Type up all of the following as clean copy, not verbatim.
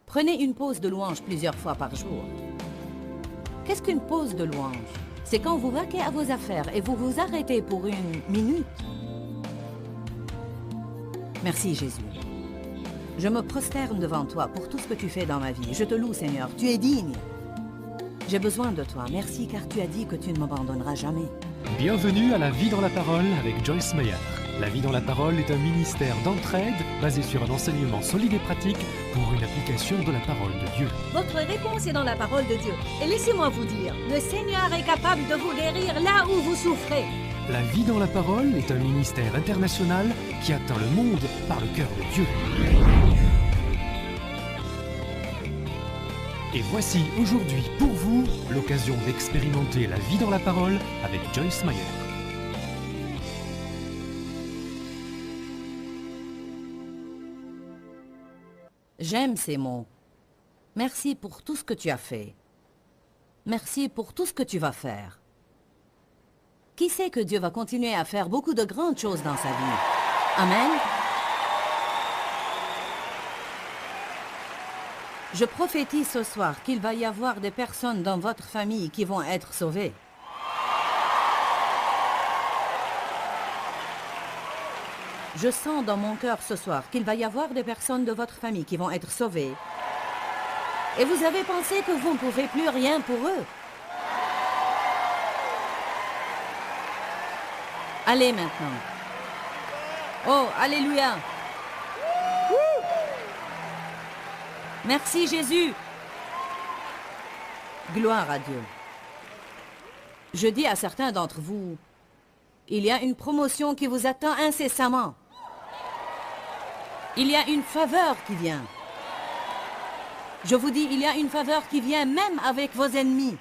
Prenez une pause de louange plusieurs fois par jour. Qu'est-ce qu'une pause de louange? C'est quand vous vaquez à vos affaires et vous vous arrêtez pour une minute. Merci Jésus. Je me prosterne devant toi pour tout ce que tu fais dans ma vie. Je te loue Seigneur, tu es digne. J'ai besoin de toi. Merci car tu as dit que tu ne m'abandonneras jamais. Bienvenue à La Vie dans la Parole avec Joyce Meyer. La Vie dans la Parole est un ministère d'entraide basé sur un enseignement solide et pratique pour une application de la parole de Dieu. Votre réponse est dans la parole de Dieu. Et laissez-moi vous dire, le Seigneur est capable de vous guérir là où vous souffrez. La Vie dans la Parole est un ministère international qui atteint le monde par le cœur de Dieu. Et voici aujourd'hui pour vous l'occasion d'expérimenter la vie dans la parole avec Joyce Meyer. J'aime ces mots. Merci pour tout ce que tu as fait. Merci pour tout ce que tu vas faire. Qui sait que Dieu va continuer à faire beaucoup de grandes choses dans sa vie? Amen. Je prophétise ce soir qu'il va y avoir des personnes dans votre famille qui vont être sauvées. Je sens dans mon cœur ce soir qu'il va y avoir des personnes de votre famille qui vont être sauvées. Et vous avez pensé que vous ne pouvez plus rien pour eux. Allez maintenant. Oh, alléluia. Merci Jésus. Gloire à Dieu. Je dis à certains d'entre vous, il y a une promotion qui vous attend incessamment. Il y a une faveur qui vient. Je vous dis, il y a une faveur qui vient même avec vos ennemis.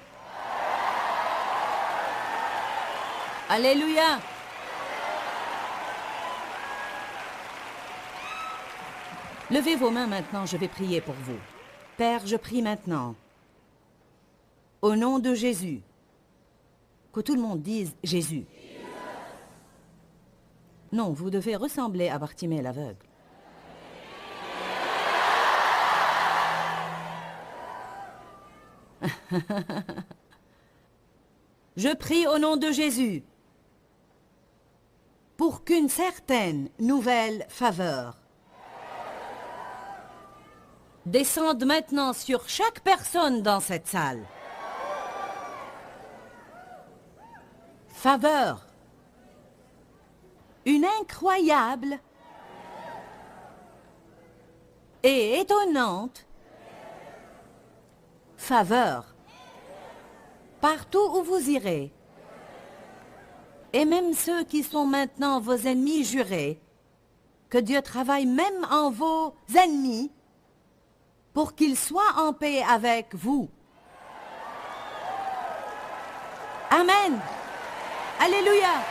Alléluia. Levez vos mains maintenant, je vais prier pour vous. Père, je prie maintenant, au nom de Jésus, que tout le monde dise Jésus. Non, vous devez ressembler à Bartimée l'aveugle. Je prie au nom de Jésus pour qu'une certaine nouvelle faveur descende maintenant sur chaque personne dans cette salle. Faveur. Une incroyable et étonnante faveur. Partout où vous irez, et même ceux qui sont maintenant vos ennemis jurés, que Dieu travaille même en vos ennemis pour qu'ils soient en paix avec vous. Amen. Alléluia.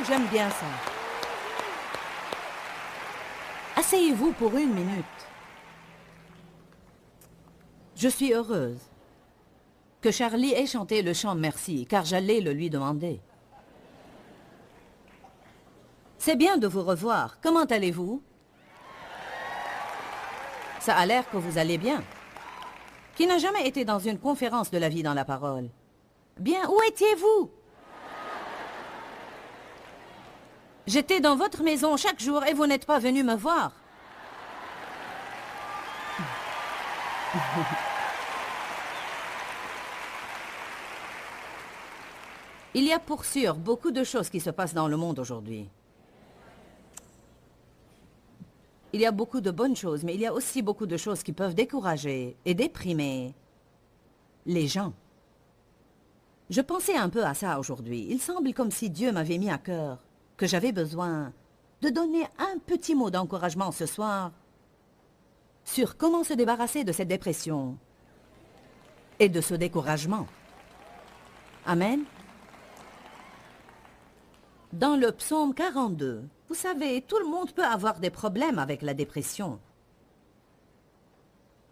J'aime bien ça. Asseyez-vous pour une minute. Je suis heureuse que Charlie ait chanté le chant Merci, car j'allais le lui demander. C'est bien de vous revoir. Comment allez-vous? Ça a l'air que vous allez bien. Qui n'a jamais été dans une conférence de la vie dans la parole? Bien, où étiez-vous? J'étais dans votre maison chaque jour et vous n'êtes pas venu me voir. Il y a pour sûr beaucoup de choses qui se passent dans le monde aujourd'hui. Il y a beaucoup de bonnes choses, mais il y a aussi beaucoup de choses qui peuvent décourager et déprimer les gens. Je pensais un peu à ça aujourd'hui. Il semble comme si Dieu m'avait mis à cœur que j'avais besoin de donner un petit mot d'encouragement ce soir sur comment se débarrasser de cette dépression et de ce découragement. Amen. Dans le psaume 42, vous savez, tout le monde peut avoir des problèmes avec la dépression.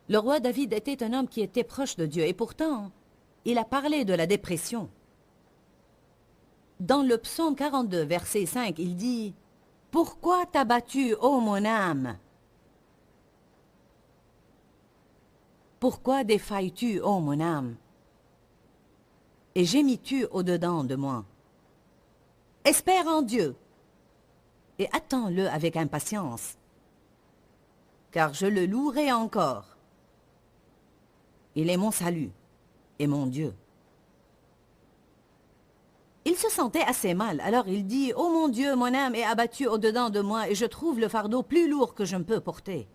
Le roi David était un homme qui était proche de Dieu et pourtant, il a parlé de la dépression. Dans le psaume 42, verset 5, il dit « Pourquoi t'as battu, ô mon âme? Pourquoi défailles-tu, ô mon âme? Et gémis-tu au-dedans de moi? Espère en Dieu et attends-le avec impatience, car je le louerai encore. Il est mon salut et mon Dieu. Il se sentait assez mal, alors il dit, « Oh mon Dieu, mon âme est abattue au-dedans de moi et je trouve le fardeau plus lourd que je ne peux porter. »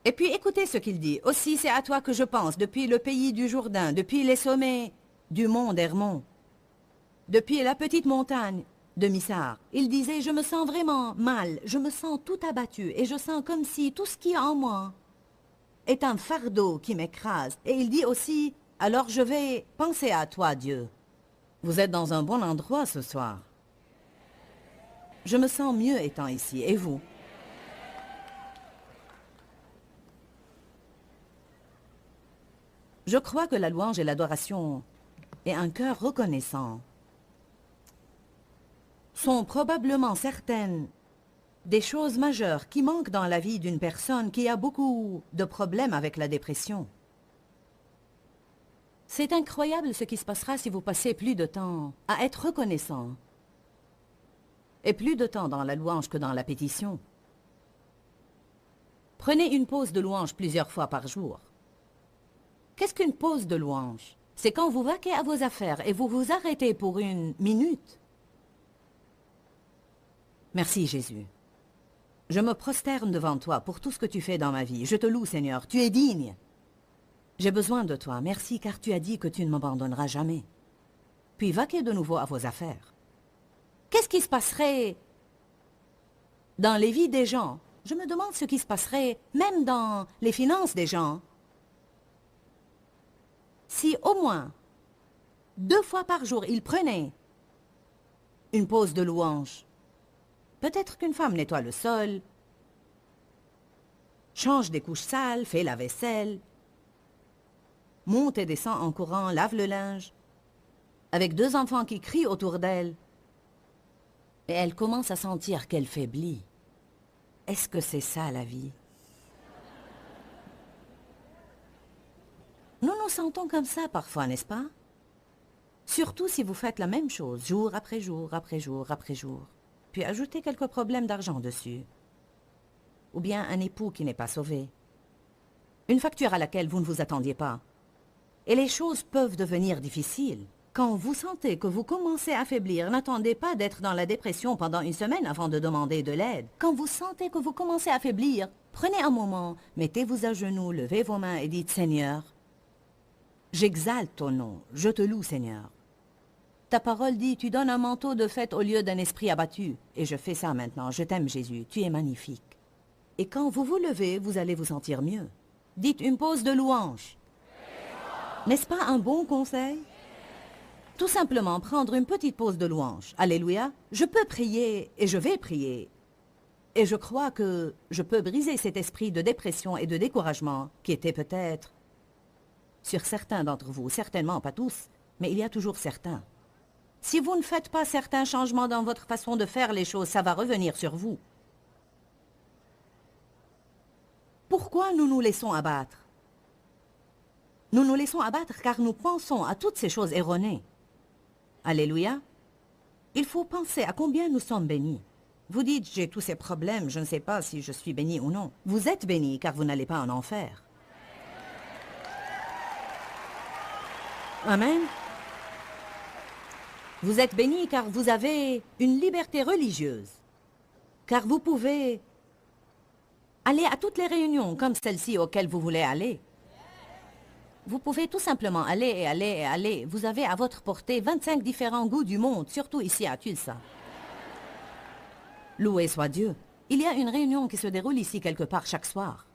Et puis écoutez ce qu'il dit, « Aussi c'est à toi que je pense, depuis le pays du Jourdain, depuis les sommets du mont d'Hermon, depuis la petite montagne de Missar. » Il disait, « Je me sens vraiment mal, je me sens tout abattu et je sens comme si tout ce qui est en moi est un fardeau qui m'écrase. » Et il dit aussi, « Alors je vais penser à toi, Dieu. » Vous êtes dans un bon endroit ce soir. Je me sens mieux étant ici, et vous? Je crois que la louange et l'adoration et un cœur reconnaissant sont probablement certaines des choses majeures qui manquent dans la vie d'une personne qui a beaucoup de problèmes avec la dépression. C'est incroyable ce qui se passera si vous passez plus de temps à être reconnaissant et plus de temps dans la louange que dans la pétition. Prenez une pause de louange plusieurs fois par jour. Qu'est-ce qu'une pause de louange? C'est quand vous vaquez à vos affaires et vous vous arrêtez pour une minute. Merci Jésus. Je me prosterne devant toi pour tout ce que tu fais dans ma vie. Je te loue Seigneur, tu es digne. J'ai besoin de toi, merci car tu as dit que tu ne m'abandonneras jamais. Puis vaquez de nouveau à vos affaires. Qu'est-ce qui se passerait dans les vies des gens? Je me demande ce qui se passerait même dans les finances des gens. Si au moins 2 fois par jour ils prenaient une pause de louange, peut-être qu'une femme nettoie le sol, change des couches sales, fait la vaisselle, monte et descend en courant, lave le linge, avec 2 enfants qui crient autour d'elle, et elle commence à sentir qu'elle faiblit. Est-ce que c'est ça la vie? Nous nous sentons comme ça parfois, n'est-ce pas? Surtout si vous faites la même chose, jour après jour, après jour, après jour, puis ajoutez quelques problèmes d'argent dessus. Ou bien un époux qui n'est pas sauvé. Une facture à laquelle vous ne vous attendiez pas. Et les choses peuvent devenir difficiles. Quand vous sentez que vous commencez à faiblir, n'attendez pas d'être dans la dépression pendant une semaine avant de demander de l'aide. Quand vous sentez que vous commencez à faiblir, prenez un moment, mettez-vous à genoux, levez vos mains et dites « Seigneur, j'exalte ton nom, je te loue Seigneur. Ta parole dit « Tu donnes un manteau de fête au lieu d'un esprit abattu. » Et je fais ça maintenant, je t'aime Jésus, tu es magnifique. Et quand vous vous levez, vous allez vous sentir mieux. Dites une pause de louange. N'est-ce pas un bon conseil? Tout simplement prendre une petite pause de louange. Alléluia. Je peux prier et je vais prier. Et je crois que je peux briser cet esprit de dépression et de découragement qui était peut-être sur certains d'entre vous. Certainement pas tous, mais il y a toujours certains. Si vous ne faites pas certains changements dans votre façon de faire les choses, ça va revenir sur vous. Pourquoi nous nous laissons abattre? Nous nous laissons abattre car nous pensons à toutes ces choses erronées. Alléluia. Il faut penser à combien nous sommes bénis. Vous dites, j'ai tous ces problèmes, je ne sais pas si je suis béni ou non. Vous êtes bénis car vous n'allez pas en enfer. Amen. Vous êtes bénis car vous avez une liberté religieuse. Car vous pouvez aller à toutes les réunions comme celle-ci auxquelles vous voulez aller. Vous pouvez tout simplement aller et aller et aller. Vous avez à votre portée 25 différents goûts du monde, surtout ici à Tulsa. Loué soit Dieu. Il y a une réunion qui se déroule ici quelque part chaque soir.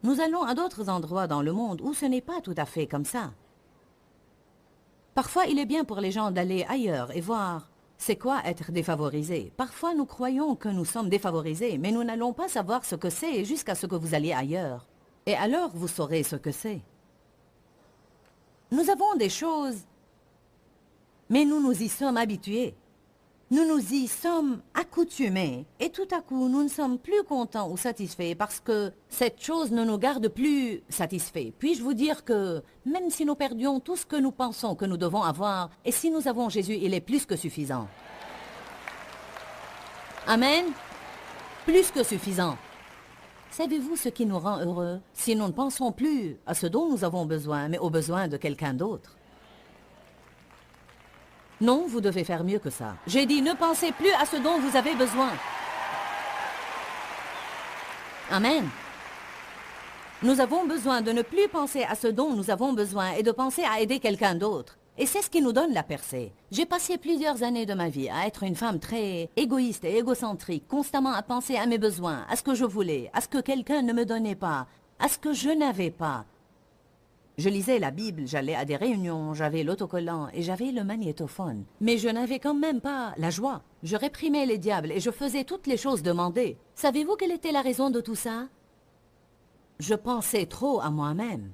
Nous allons à d'autres endroits dans le monde où ce n'est pas tout à fait comme ça. Parfois, il est bien pour les gens d'aller ailleurs et voir c'est quoi être défavorisé. Parfois, nous croyons que nous sommes défavorisés, mais nous n'allons pas savoir ce que c'est jusqu'à ce que vous alliez ailleurs. Et alors, vous saurez ce que c'est. Nous avons des choses, mais nous nous y sommes habitués. Nous nous y sommes accoutumés et tout à coup nous ne sommes plus contents ou satisfaits parce que cette chose ne nous garde plus satisfaits. Puis-je vous dire que même si nous perdions tout ce que nous pensons que nous devons avoir, et si nous avons Jésus, il est plus que suffisant. Amen. Plus que suffisant. Savez-vous ce qui nous rend heureux? Si nous ne pensons plus à ce dont nous avons besoin, mais aux besoins de quelqu'un d'autre. Non, vous devez faire mieux que ça. J'ai dit, ne pensez plus à ce dont vous avez besoin. Amen. Nous avons besoin de ne plus penser à ce dont nous avons besoin et de penser à aider quelqu'un d'autre. Et c'est ce qui nous donne la percée. J'ai passé plusieurs années de ma vie à être une femme très égoïste et égocentrique, constamment à penser à mes besoins, à ce que je voulais, à ce que quelqu'un ne me donnait pas, à ce que je n'avais pas. Je lisais la Bible, j'allais à des réunions, j'avais l'autocollant et j'avais le magnétophone. Mais je n'avais quand même pas la joie. Je réprimais les diables et je faisais toutes les choses demandées. Savez-vous quelle était la raison de tout ça? Je pensais trop à moi-même.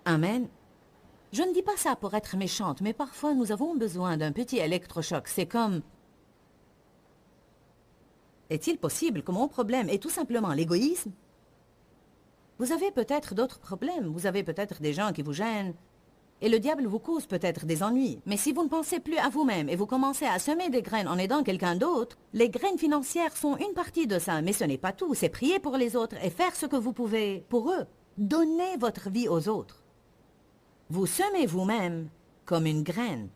Amen. Je ne dis pas ça pour être méchante, mais parfois nous avons besoin d'un petit électrochoc. C'est comme... Est-il possible que mon problème est tout simplement l'égoïsme? Vous avez peut-être d'autres problèmes, vous avez peut-être des gens qui vous gênent, et le diable vous cause peut-être des ennuis. Mais si vous ne pensez plus à vous-même et vous commencez à semer des graines en aidant quelqu'un d'autre, les graines financières sont une partie de ça, mais ce n'est pas tout. C'est prier pour les autres et faire ce que vous pouvez pour eux. Donnez votre vie aux autres. Vous semez vous-même comme une graine.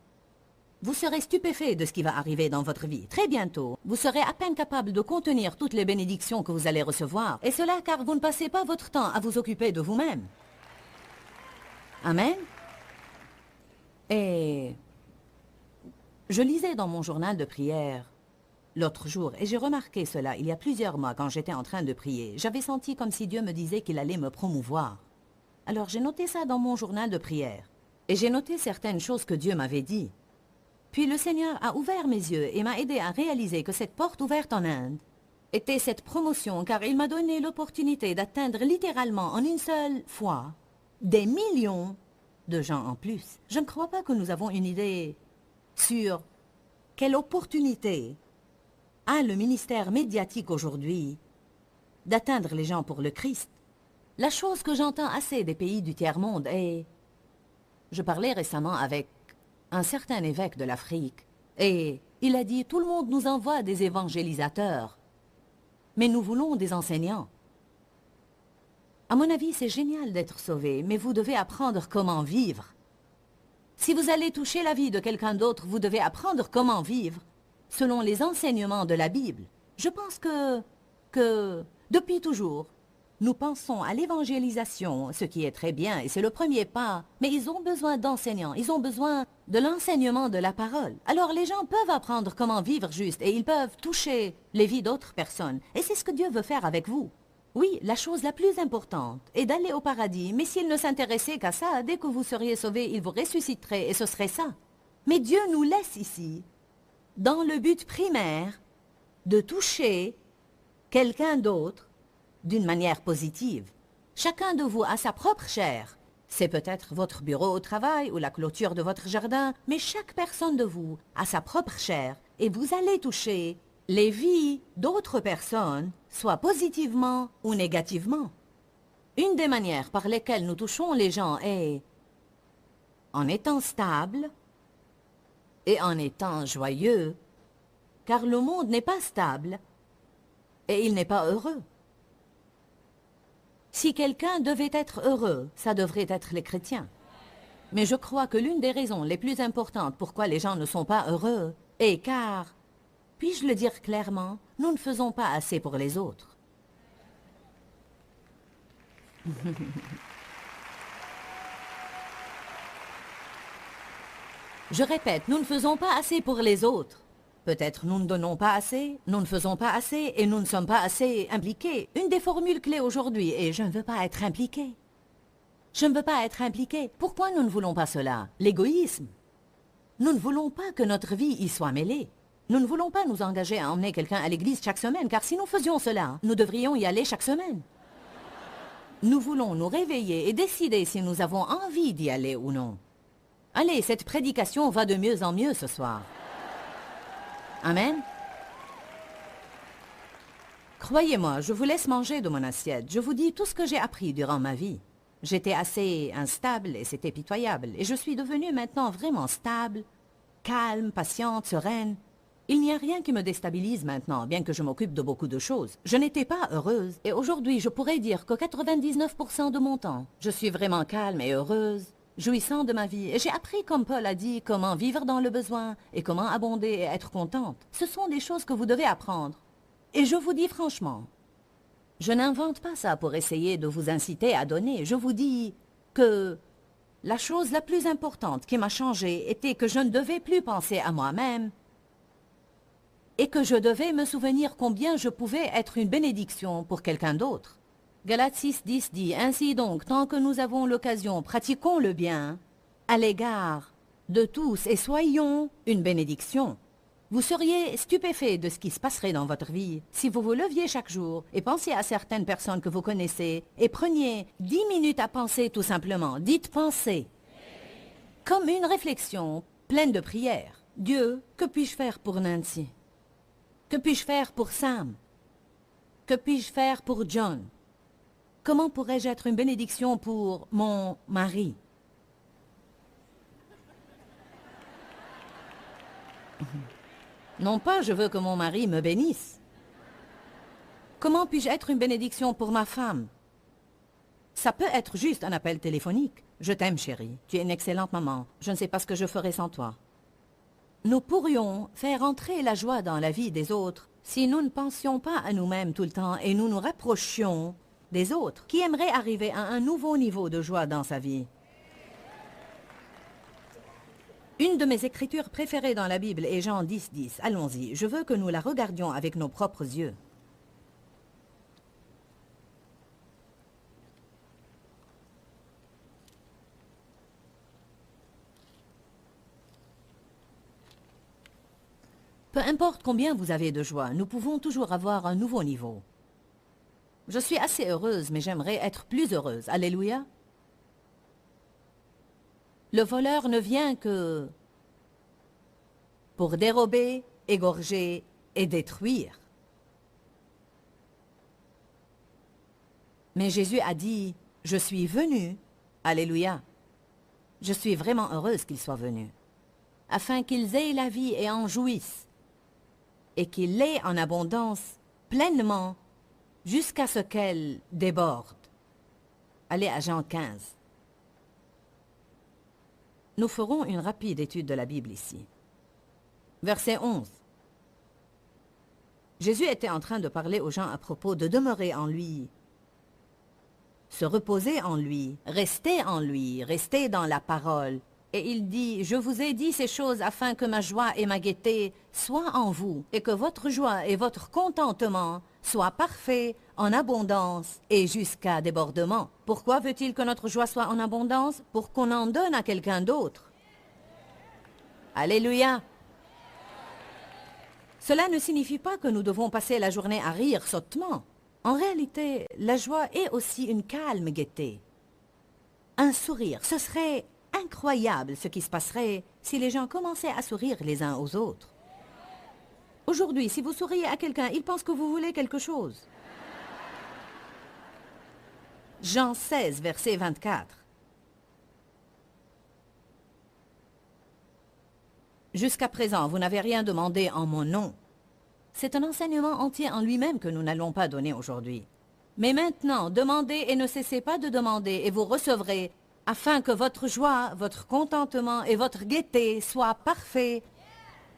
Vous serez stupéfait de ce qui va arriver dans votre vie. Très bientôt, vous serez à peine capable de contenir toutes les bénédictions que vous allez recevoir. Et cela car vous ne passez pas votre temps à vous occuper de vous-même. Amen. Et je lisais dans mon journal de prière l'autre jour, et j'ai remarqué cela il y a plusieurs mois quand j'étais en train de prier. J'avais senti comme si Dieu me disait qu'il allait me promouvoir. Alors j'ai noté ça dans mon journal de prière. Et j'ai noté certaines choses que Dieu m'avait dit. Puis le Seigneur a ouvert mes yeux et m'a aidé à réaliser que cette porte ouverte en Inde était cette promotion, car il m'a donné l'opportunité d'atteindre littéralement en une seule fois des millions de gens en plus. Je ne crois pas que nous avons une idée sur quelle opportunité a le ministère médiatique aujourd'hui d'atteindre les gens pour le Christ. La chose que j'entends assez des pays du tiers-monde est... Je parlais récemment avec un certain évêque de l'Afrique, et il a dit « Tout le monde nous envoie des évangélisateurs, mais nous voulons des enseignants. » À mon avis, c'est génial d'être sauvé, mais vous devez apprendre comment vivre. Si vous allez toucher la vie de quelqu'un d'autre, vous devez apprendre comment vivre selon les enseignements de la Bible. Je pense que depuis toujours, nous pensons à l'évangélisation, ce qui est très bien, et c'est le premier pas. Mais ils ont besoin d'enseignants, ils ont besoin de l'enseignement de la parole. Alors les gens peuvent apprendre comment vivre juste, et ils peuvent toucher les vies d'autres personnes. Et c'est ce que Dieu veut faire avec vous. Oui, la chose la plus importante est d'aller au paradis, mais s'il ne s'intéressait qu'à ça, dès que vous seriez sauvés, il vous ressusciterait, et ce serait ça. Mais Dieu nous laisse ici, dans le but primaire de toucher quelqu'un d'autre, d'une manière positive. Chacun de vous a sa propre chair. C'est peut-être votre bureau au travail ou la clôture de votre jardin, mais chaque personne de vous a sa propre chair et vous allez toucher les vies d'autres personnes, soit positivement ou négativement. Une des manières par lesquelles nous touchons les gens est en étant stable et en étant joyeux, car le monde n'est pas stable et il n'est pas heureux. Si quelqu'un devait être heureux, ça devrait être les chrétiens. Mais je crois que l'une des raisons les plus importantes pourquoi les gens ne sont pas heureux est car, puis-je le dire clairement, nous ne faisons pas assez pour les autres. Je répète, nous ne faisons pas assez pour les autres. Peut-être nous ne donnons pas assez, nous ne faisons pas assez et nous ne sommes pas assez impliqués. Une des formules clés aujourd'hui est « je ne veux pas être impliqué ». Je ne veux pas être impliqué. Pourquoi nous ne voulons pas cela? L'égoïsme. Nous ne voulons pas que notre vie y soit mêlée. Nous ne voulons pas nous engager à emmener quelqu'un à l'église chaque semaine, car si nous faisions cela, nous devrions y aller chaque semaine. Nous voulons nous réveiller et décider si nous avons envie d'y aller ou non. Allez, cette prédication va de mieux en mieux ce soir. Amen. Croyez-moi, je vous laisse manger de mon assiette. Je vous dis tout ce que j'ai appris durant ma vie. J'étais assez instable et c'était pitoyable. Et je suis devenue maintenant vraiment stable, calme, patiente, sereine. Il n'y a rien qui me déstabilise maintenant, bien que je m'occupe de beaucoup de choses. Je n'étais pas heureuse. Et aujourd'hui, je pourrais dire que 99% de mon temps, je suis vraiment calme et heureuse, jouissant de ma vie. Et j'ai appris, comme Paul a dit, comment vivre dans le besoin et comment abonder et être contente. Ce sont des choses que vous devez apprendre. Et je vous dis franchement, je n'invente pas ça pour essayer de vous inciter à donner. Je vous dis que la chose la plus importante qui m'a changé était que je ne devais plus penser à moi-même et que je devais me souvenir combien je pouvais être une bénédiction pour quelqu'un d'autre. Galates 6:10 dit « Ainsi donc, tant que nous avons l'occasion, pratiquons le bien à l'égard de tous et soyons une bénédiction. » Vous seriez stupéfait de ce qui se passerait dans votre vie si vous vous leviez chaque jour et pensiez à certaines personnes que vous connaissez et preniez 10 minutes à penser tout simplement. Dites penser. Comme une réflexion pleine de prières. Dieu, que puis-je faire pour Nancy? Que puis-je faire pour Sam? Que puis-je faire pour John? Comment pourrais-je être une bénédiction pour mon mari? Non pas je veux que mon mari me bénisse. Comment puis-je être une bénédiction pour ma femme? Ça peut être juste un appel téléphonique. Je t'aime, chérie. Tu es une excellente maman. Je ne sais pas ce que je ferais sans toi. Nous pourrions faire entrer la joie dans la vie des autres si nous ne pensions pas à nous-mêmes tout le temps et nous nous rapprochions des autres qui aimeraient arriver à un nouveau niveau de joie dans sa vie. Une de mes écritures préférées dans la Bible est Jean 10:10. Allons-y, je veux que nous la regardions avec nos propres yeux. Peu importe combien vous avez de joie, nous pouvons toujours avoir un nouveau niveau. Je suis assez heureuse, mais j'aimerais être plus heureuse. Alléluia. Le voleur ne vient que pour dérober, égorger et détruire. Mais Jésus a dit, « Je suis venu. » Alléluia. Je suis vraiment heureuse qu'il soit venu, afin qu'ils aient la vie et en jouissent, et qu'ils l'aient en abondance, pleinement, jusqu'à ce qu'elle déborde. Allez à Jean 15. Nous ferons une rapide étude de la Bible ici. Verset 11. Jésus était en train de parler aux gens à propos de demeurer en lui, se reposer en lui, rester dans la parole. Et il dit, « Je vous ai dit ces choses afin que ma joie et ma gaieté soient en vous, et que votre joie et votre contentement soient parfaits en abondance et jusqu'à débordement. » Pourquoi veut-il que notre joie soit en abondance? Pour qu'on en donne à quelqu'un d'autre. Alléluia. Cela ne signifie pas que nous devons passer la journée à rire sottement. En réalité, la joie est aussi une calme gaieté. Un sourire, ce serait incroyable ce qui se passerait si les gens commençaient à sourire les uns aux autres. Aujourd'hui, si vous souriez à quelqu'un, il pense que vous voulez quelque chose. Jean 16, verset 24. Jusqu'à présent, vous n'avez rien demandé en mon nom. C'est un enseignement entier en lui-même que nous n'allons pas donner aujourd'hui. Mais maintenant, demandez et ne cessez pas de demander et vous recevrez, afin que votre joie, votre contentement et votre gaieté soient parfaits.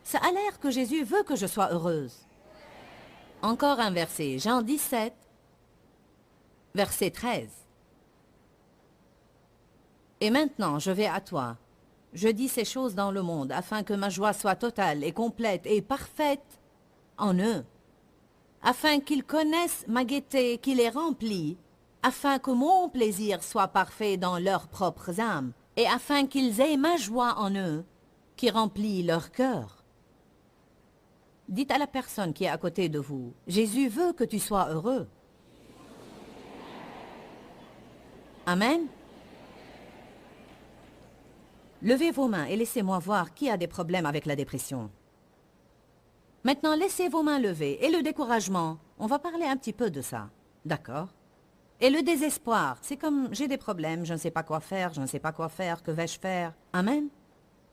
Ça a l'air que Jésus veut que je sois heureuse. Encore un verset, Jean 17, verset 13. Et maintenant, je vais à toi. Je dis ces choses dans le monde, afin que ma joie soit totale et complète et parfaite en eux, afin qu'ils connaissent ma gaieté qui les remplit, afin que mon plaisir soit parfait dans leurs propres âmes, et afin qu'ils aient ma joie en eux, qui remplit leur cœur. Dites à la personne qui est à côté de vous, Jésus veut que tu sois heureux. Amen. Levez vos mains et laissez-moi voir qui a des problèmes avec la dépression. Maintenant, laissez vos mains levées. Et le découragement, on va parler un petit peu de ça. D'accord? Et le désespoir, c'est comme j'ai des problèmes, je ne sais pas quoi faire, je ne sais pas quoi faire, que vais-je faire? Amen?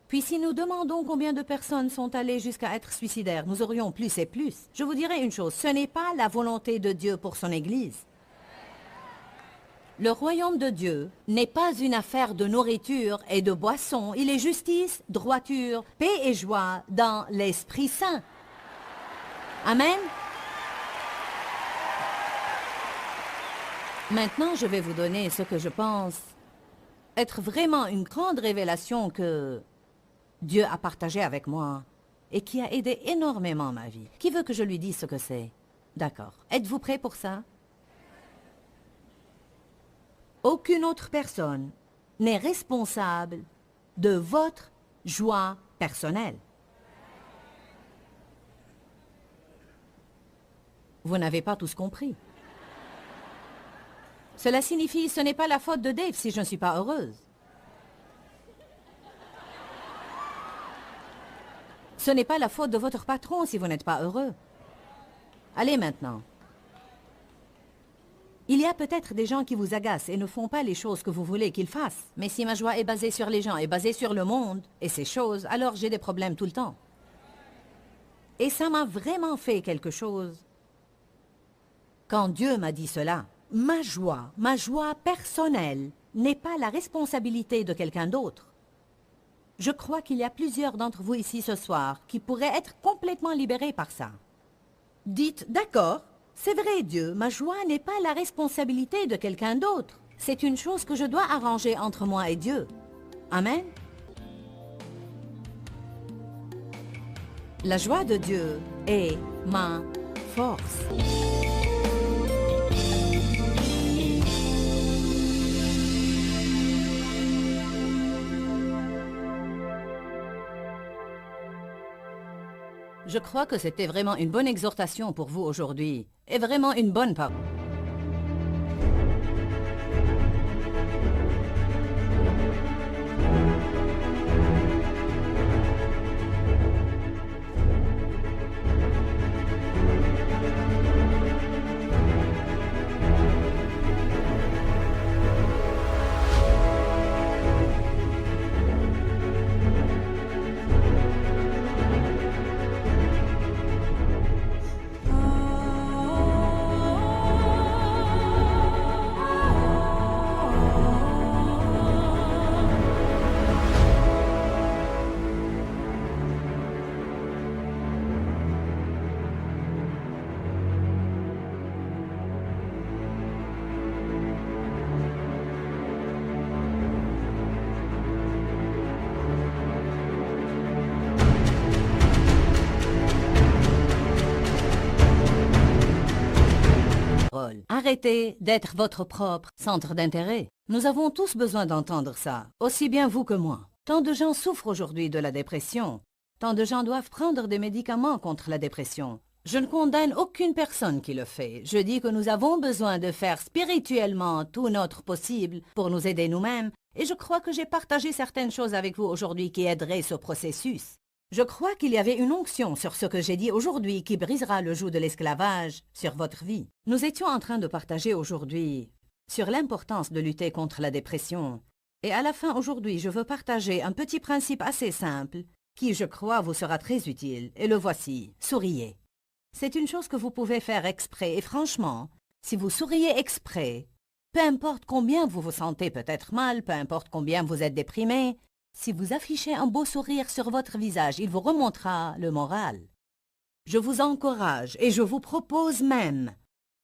Puis si nous demandons combien de personnes sont allées jusqu'à être suicidaires, nous aurions plus et plus. Je vous dirai une chose, ce n'est pas la volonté de Dieu pour son Église. Le royaume de Dieu n'est pas une affaire de nourriture et de boisson. Il est justice, droiture, paix et joie dans l'Esprit Saint. Amen. Maintenant, je vais vous donner ce que je pense être vraiment une grande révélation que Dieu a partagée avec moi et qui a aidé énormément ma vie. Qui veut que je lui dise ce que c'est? D'accord. Êtes-vous prêts pour ça? Aucune autre personne n'est responsable de votre joie personnelle. Vous n'avez pas tous compris. Cela signifie que ce n'est pas la faute de Dave si je ne suis pas heureuse. Ce n'est pas la faute de votre patron si vous n'êtes pas heureux. Allez maintenant. Il y a peut-être des gens qui vous agacent et ne font pas les choses que vous voulez qu'ils fassent. Mais si ma joie est basée sur les gens et basée sur le monde et ces choses, alors j'ai des problèmes tout le temps. Et ça m'a vraiment fait quelque chose. Quand Dieu m'a dit cela, ma joie personnelle n'est pas la responsabilité de quelqu'un d'autre. Je crois qu'il y a plusieurs d'entre vous ici ce soir qui pourraient être complètement libérés par ça. Dites, d'accord. C'est vrai, Dieu, ma joie n'est pas la responsabilité de quelqu'un d'autre. C'est une chose que je dois arranger entre moi et Dieu. Amen. La joie de Dieu est ma force. Je crois que c'était vraiment une bonne exhortation pour vous aujourd'hui, et vraiment une bonne parole. Arrêtez d'être votre propre centre d'intérêt. Nous avons tous besoin d'entendre ça, aussi bien vous que moi. Tant de gens souffrent aujourd'hui de la dépression. Tant de gens doivent prendre des médicaments contre la dépression. Je ne condamne aucune personne qui le fait. Je dis que nous avons besoin de faire spirituellement tout notre possible pour nous aider nous-mêmes. Et je crois que j'ai partagé certaines choses avec vous aujourd'hui qui aideraient ce processus. Je crois qu'il y avait une onction sur ce que j'ai dit aujourd'hui qui brisera le joug de l'esclavage sur votre vie. Nous étions en train de partager aujourd'hui sur l'importance de lutter contre la dépression. Et à la fin aujourd'hui, je veux partager un petit principe assez simple qui, je crois, vous sera très utile. Et le voici, souriez. C'est une chose que vous pouvez faire exprès et franchement, si vous souriez exprès, peu importe combien vous vous sentez peut-être mal, peu importe combien vous êtes déprimé, si vous affichez un beau sourire sur votre visage, il vous remontera le moral. Je vous encourage et je vous propose même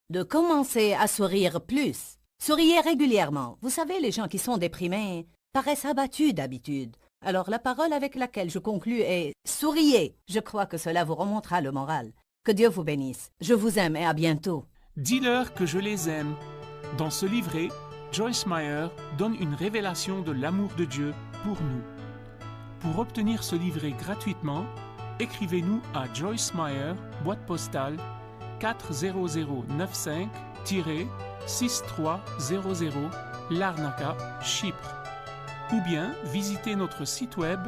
de commencer à sourire plus. Souriez régulièrement. Vous savez, les gens qui sont déprimés paraissent abattus d'habitude. Alors la parole avec laquelle je conclus est « Souriez ». Je crois que cela vous remontera le moral. Que Dieu vous bénisse. Je vous aime et à bientôt. Dis-leur que je les aime. Dans ce livret, Joyce Meyer donne une révélation de l'amour de Dieu pour nous. Pour obtenir ce livret gratuitement, écrivez-nous à Joyce Meyer, boîte postale 40095-6300, Larnaca, Chypre. Ou bien visitez notre site web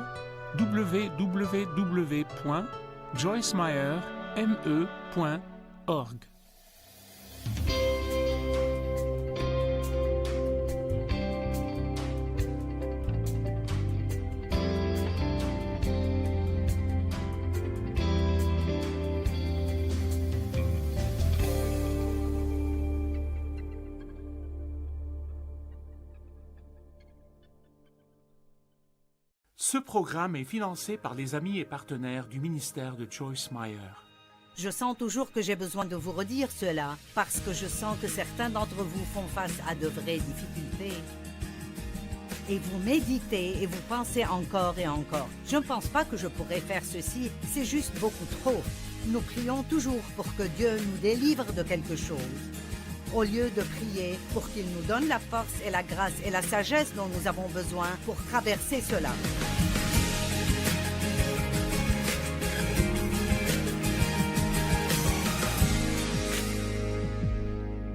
www.joycemeyerme.org. Ce programme est financé par les amis et partenaires du ministère de Joyce Meyer. Je sens toujours que j'ai besoin de vous redire cela, parce que je sens que certains d'entre vous font face à de vraies difficultés. Et vous méditez et vous pensez encore et encore. Je ne pense pas que je pourrais faire ceci, c'est juste beaucoup trop. Nous prions toujours pour que Dieu nous délivre de quelque chose, au lieu de prier pour qu'il nous donne la force et la grâce et la sagesse dont nous avons besoin pour traverser cela.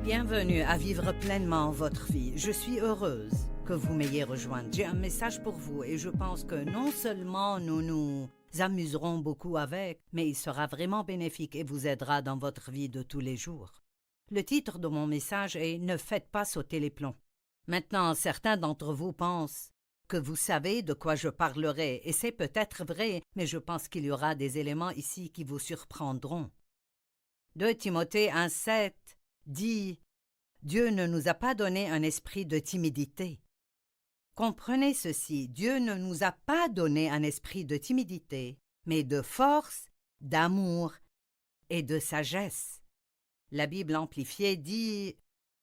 Bienvenue à vivre pleinement votre vie. Je suis heureuse que vous m'ayez rejointe. J'ai un message pour vous et je pense que non seulement nous nous amuserons beaucoup avec, mais il sera vraiment bénéfique et vous aidera dans votre vie de tous les jours. Le titre de mon message est « Ne faites pas sauter les plombs ». Maintenant, certains d'entre vous pensent que vous savez de quoi je parlerai, et c'est peut-être vrai, mais je pense qu'il y aura des éléments ici qui vous surprendront. 2 Timothée 1,7 dit « Dieu ne nous a pas donné un esprit de timidité ». Comprenez ceci, Dieu ne nous a pas donné un esprit de timidité, mais de force, d'amour et de sagesse. La Bible amplifiée dit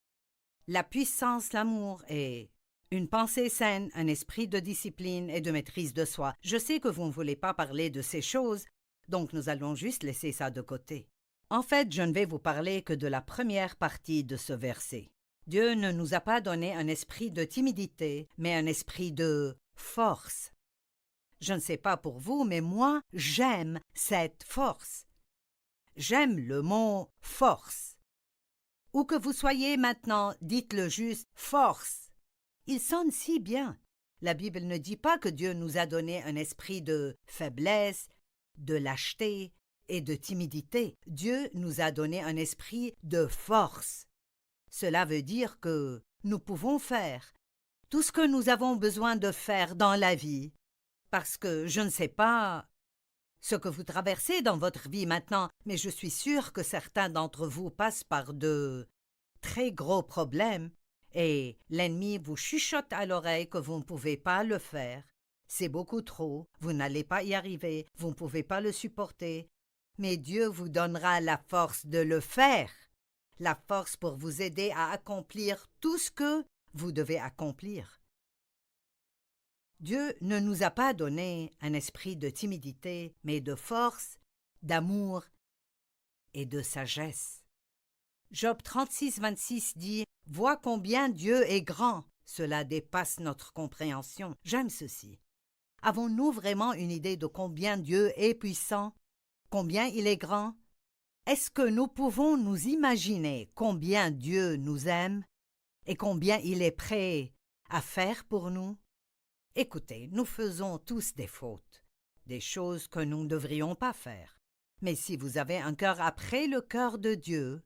« La puissance, l'amour et une pensée saine, un esprit de discipline et de maîtrise de soi. » Je sais que vous ne voulez pas parler de ces choses, donc nous allons juste laisser ça de côté. En fait, je ne vais vous parler que de la première partie de ce verset. Dieu ne nous a pas donné un esprit de timidité, mais un esprit de force. Je ne sais pas pour vous, mais moi, j'aime cette force. J'aime le mot « force ». Où que vous soyez maintenant, dites-le juste « force ». Il sonne si bien. La Bible ne dit pas que Dieu nous a donné un esprit de faiblesse, de lâcheté et de timidité. Dieu nous a donné un esprit de force. Cela veut dire que nous pouvons faire tout ce que nous avons besoin de faire dans la vie, parce que je ne sais pas ce que vous traversez dans votre vie maintenant, mais je suis sûre que certains d'entre vous passent par de très gros problèmes et l'ennemi vous chuchote à l'oreille que vous ne pouvez pas le faire. C'est beaucoup trop, vous n'allez pas y arriver, vous ne pouvez pas le supporter, mais Dieu vous donnera la force de le faire, la force pour vous aider à accomplir tout ce que vous devez accomplir. Dieu ne nous a pas donné un esprit de timidité, mais de force, d'amour et de sagesse. Job 36, 26 dit « Vois combien Dieu est grand, cela dépasse notre compréhension. » J'aime ceci. Avons-nous vraiment une idée de combien Dieu est puissant, combien il est grand? Est-ce que nous pouvons nous imaginer combien Dieu nous aime et combien il est prêt à faire pour nous? Écoutez, nous faisons tous des fautes, des choses que nous ne devrions pas faire. Mais si vous avez un cœur après le cœur de Dieu,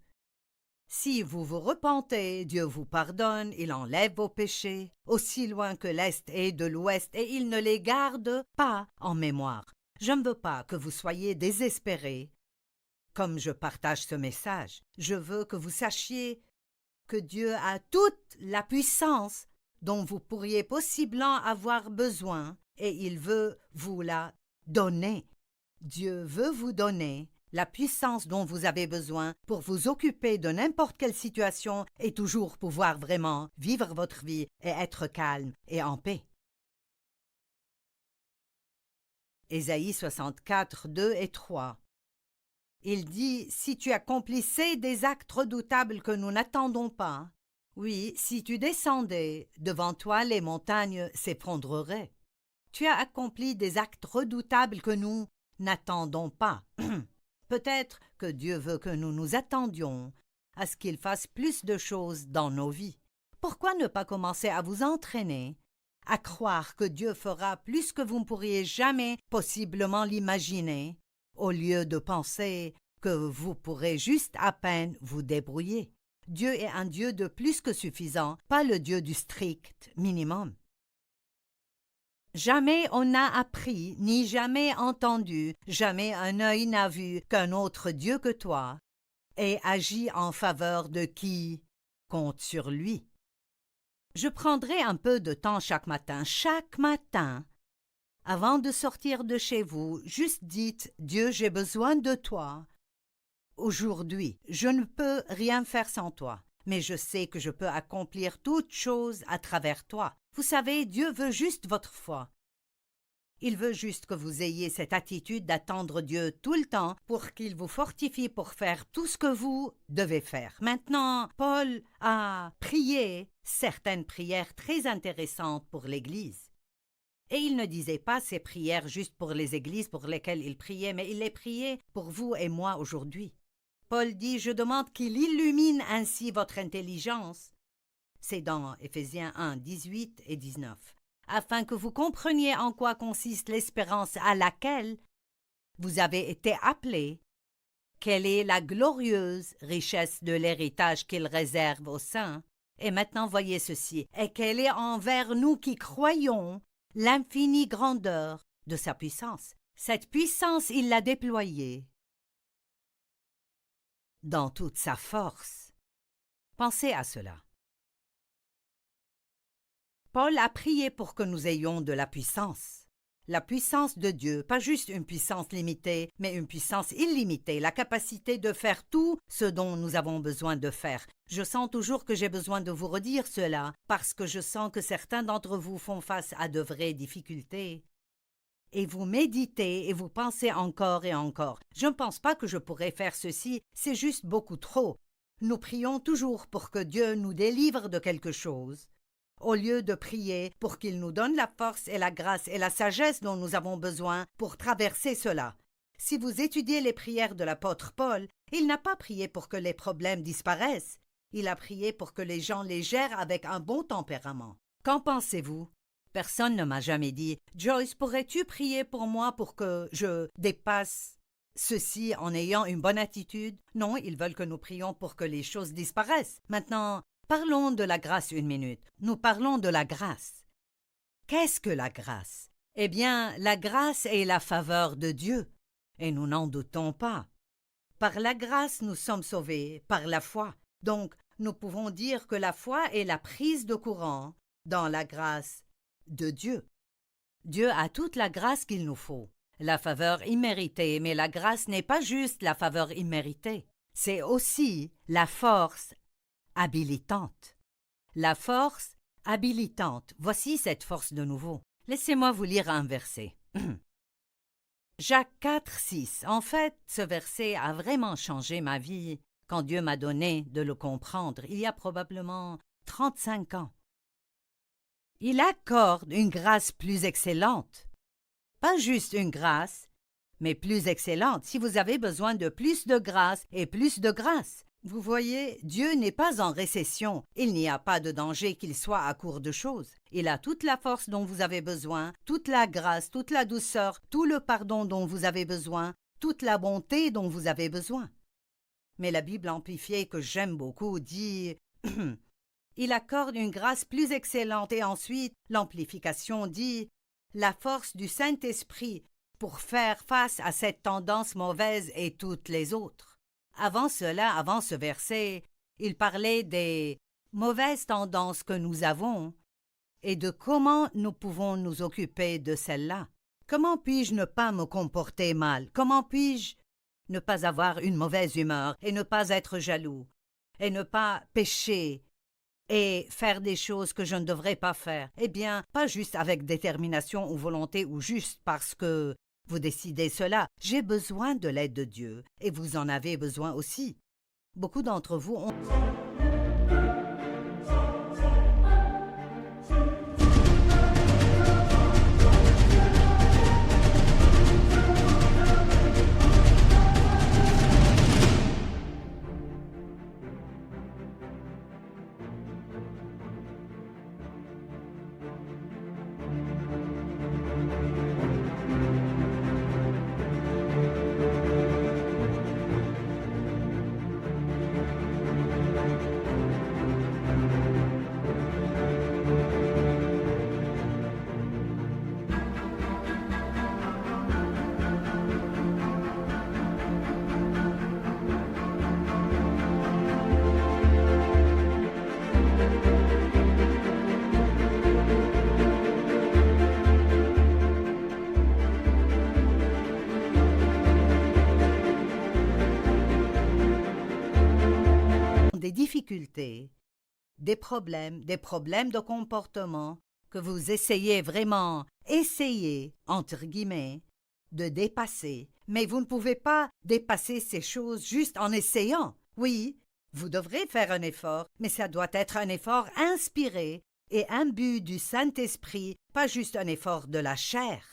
Si vous vous repentez, Dieu vous pardonne, il enlève vos péchés, aussi loin que l'Est est de l'Ouest, et il ne les garde pas en mémoire. Je ne veux pas que vous soyez désespérés. Comme je partage ce message, je veux que vous sachiez que Dieu a toute la puissance dont vous pourriez possiblement avoir besoin, et il veut vous la donner. Dieu veut vous donner la puissance dont vous avez besoin pour vous occuper de n'importe quelle situation et toujours pouvoir vraiment vivre votre vie et être calme et en paix. Ésaïe 64, 2 et 3. Il dit, si tu accomplissais des actes redoutables que nous n'attendons pas, oui, si tu descendais, devant toi les montagnes s'effondreraient. Tu as accompli des actes redoutables que nous n'attendons pas. Peut-être que Dieu veut que nous nous attendions à ce qu'il fasse plus de choses dans nos vies. Pourquoi ne pas commencer à vous entraîner, à croire que Dieu fera plus que vous ne pourriez jamais possiblement l'imaginer, au lieu de penser que vous pourrez juste à peine vous débrouiller? Dieu est un Dieu de plus que suffisant, pas le Dieu du strict minimum. Jamais on n'a appris, ni jamais entendu, jamais un œil n'a vu qu'un autre Dieu que toi, et agit en faveur de qui compte sur lui. Je prendrai un peu de temps chaque matin, avant de sortir de chez vous, juste dites « Dieu, j'ai besoin de toi. Aujourd'hui, je ne peux rien faire sans toi, mais je sais que je peux accomplir toutes choses à travers toi. » Vous savez, Dieu veut juste votre foi. Il veut juste que vous ayez cette attitude d'attendre Dieu tout le temps pour qu'il vous fortifie pour faire tout ce que vous devez faire. Maintenant, Paul a prié certaines prières très intéressantes pour l'Église. Et il ne disait pas ces prières juste pour les églises pour lesquelles il priait, mais il les priait pour vous et moi aujourd'hui. Paul dit « Je demande qu'il illumine ainsi votre intelligence ». C'est dans Éphésiens 1, 18 et 19. Afin que vous compreniez en quoi consiste l'espérance à laquelle vous avez été appelés, quelle est la glorieuse richesse de l'héritage qu'il réserve aux saints. Et maintenant voyez ceci, et quelle est envers nous qui croyons l'infinie grandeur de sa puissance. Cette puissance, il l'a déployée dans toute sa force. Pensez à cela. Paul a prié pour que nous ayons de la puissance de Dieu, pas juste une puissance limitée, mais une puissance illimitée, la capacité de faire tout ce dont nous avons besoin de faire. Je sens toujours que j'ai besoin de vous redire cela, parce que je sens que certains d'entre vous font face à de vraies difficultés. Et vous méditez et vous pensez encore et encore. Je ne pense pas que je pourrais faire ceci, c'est juste beaucoup trop. Nous prions toujours pour que Dieu nous délivre de quelque chose, au lieu de prier pour qu'il nous donne la force et la grâce et la sagesse dont nous avons besoin pour traverser cela. Si vous étudiez les prières de l'apôtre Paul, il n'a pas prié pour que les problèmes disparaissent. Il a prié pour que les gens les gèrent avec un bon tempérament. Qu'en pensez-vous? Personne ne m'a jamais dit « Joyce, pourrais-tu prier pour moi pour que je dépasse ceci en ayant une bonne attitude ?» Non, ils veulent que nous prions pour que les choses disparaissent. Maintenant, parlons de la grâce une minute. Nous parlons de la grâce. Qu'est-ce que la grâce? Eh bien, la grâce est la faveur de Dieu, et nous n'en doutons pas. Par la grâce, nous sommes sauvés, par la foi. Donc, nous pouvons dire que la foi est la prise de courant dans la grâce de Dieu. Dieu a toute la grâce qu'il nous faut, la faveur imméritée, mais la grâce n'est pas juste la faveur imméritée, c'est aussi la force habilitante. La force habilitante, voici cette force de nouveau. Laissez-moi vous lire un verset. Jacques 4, 6. En fait, ce verset a vraiment changé ma vie quand Dieu m'a donné de le comprendre, il y a probablement 35 ans. Il accorde une grâce plus excellente. Pas juste une grâce, mais plus excellente si vous avez besoin de plus de grâce et plus de grâce. Vous voyez, Dieu n'est pas en récession. Il n'y a pas de danger qu'il soit à court de choses. Il a toute la force dont vous avez besoin, toute la grâce, toute la douceur, tout le pardon dont vous avez besoin, toute la bonté dont vous avez besoin. Mais la Bible amplifiée que j'aime beaucoup dit « Il accorde une grâce plus excellente » et ensuite l'amplification dit « La force du Saint-Esprit pour faire face à cette tendance mauvaise et toutes les autres. » Avant cela, avant ce verset, il parlait des mauvaises tendances que nous avons et de comment nous pouvons nous occuper de celles-là. Comment puis-je ne pas me comporter mal? Comment puis-je ne pas avoir une mauvaise humeur et ne pas être jaloux et ne pas pécher et faire des choses que je ne devrais pas faire? Eh bien, pas juste avec détermination ou volonté ou juste parce que vous décidez cela. J'ai besoin de l'aide de Dieu et vous en avez besoin aussi. Beaucoup d'entre vous ont... des difficultés, des problèmes de comportement que vous essayez vraiment, entre guillemets, de dépasser. Mais vous ne pouvez pas dépasser ces choses juste en essayant. Oui, vous devrez faire un effort, mais ça doit être un effort inspiré et imbu du Saint-Esprit, pas juste un effort de la chair.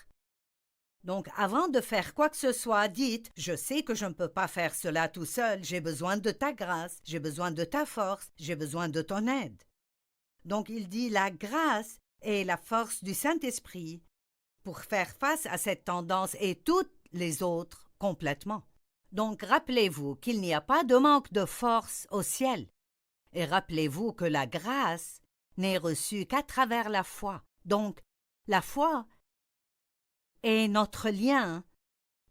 Donc, avant de faire quoi que ce soit, dites « Je sais que je ne peux pas faire cela tout seul, j'ai besoin de ta grâce, j'ai besoin de ta force, j'ai besoin de ton aide. » Donc, il dit la grâce et la force du Saint-Esprit pour faire face à cette tendance et toutes les autres complètement. Donc, rappelez-vous qu'il n'y a pas de manque de force au ciel. Et rappelez-vous que la grâce n'est reçue qu'à travers la foi. Donc, la foi est notre lien